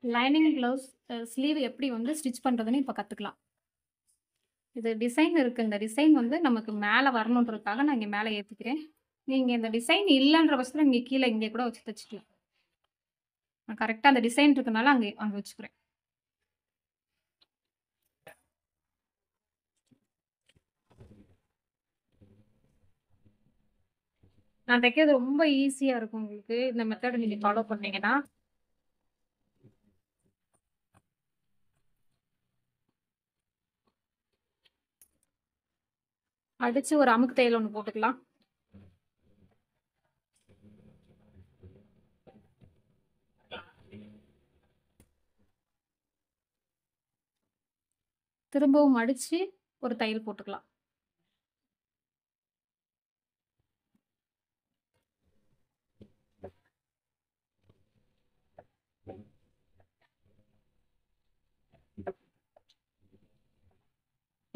Lining blouse sleeve எப்படி வந்து stitch பண்ணுறதுன்னு இப்போ கற்றுக்கலாம். இது டிசைன் இருக்கு. இந்த டிசைன் வந்து நமக்கு மேலே வரணுன்றதுக்காக நான் இங்கே மேலே ஏற்றிக்கிறேன். நீங்கள் இந்த டிசைன் இல்லைன்ற பட்சத்தில் நீங்கள் கீழே இங்கே கூட வச்சு தைச்சிக்கலாம். நான் கரெக்டாக அந்த டிசைன் இருக்கனால அங்கே அங்கே வச்சுக்கிறேன். நான் தைக்கிறது ரொம்ப ஈஸியா இருக்கும் உங்களுக்கு. இந்த மெத்தட் நீங்க ஃபாலோ பண்ணீங்கன்னா. அடிச்சு ஒரு அமுக்கு தையல் ஒண்ணு போட்டுக்கலாம். திரும்பவும் அடிச்சு ஒரு தையல் போட்டுக்கலாம்.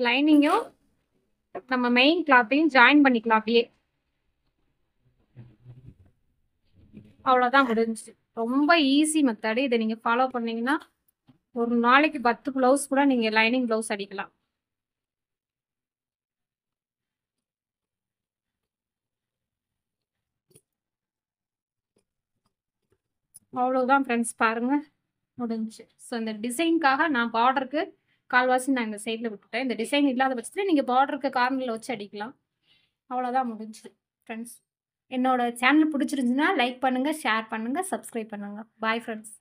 லைனிங்கும் நம்ம மெயின் கிளாத்தையும் ஜாயின் பண்ணிக்கலாம் அப்படியே. அவ்வளோதான் முடிஞ்சுச்சு. ரொம்ப ஈஸி மெத்தடு. இதை நீங்க ஃபாலோ பண்ணீங்கன்னா ஒரு நாளைக்கு 10 ப்ளவுஸ் கூட நீங்க லைனிங் ப்ளவுஸ் அடிக்கலாம். அவ்வளோதான் ஃப்ரெண்ட்ஸ், பாருங்க முடிஞ்சுச்சு. ஸோ இந்த டிசைனுக்காக நான் பார்டருக்கு கால்வாசி நான் இந்த சைடில் விட்டுட்டேன். இந்த டிசைன் இல்லாத பட்சத்தில் நீங்கள் பார்டருக்கு கார்னரில் வச்சு அடிக்கலாம். அவ்வளோதான் முடிஞ்சுது ஃப்ரெண்ட்ஸ். என்னோட சேனல் பிடிச்சிருந்துச்சுன்னா லைக் பண்ணுங்கள், ஷேர் பண்ணுங்கள், சப்ஸ்கிரைப் பண்ணுங்கள். Bye friends.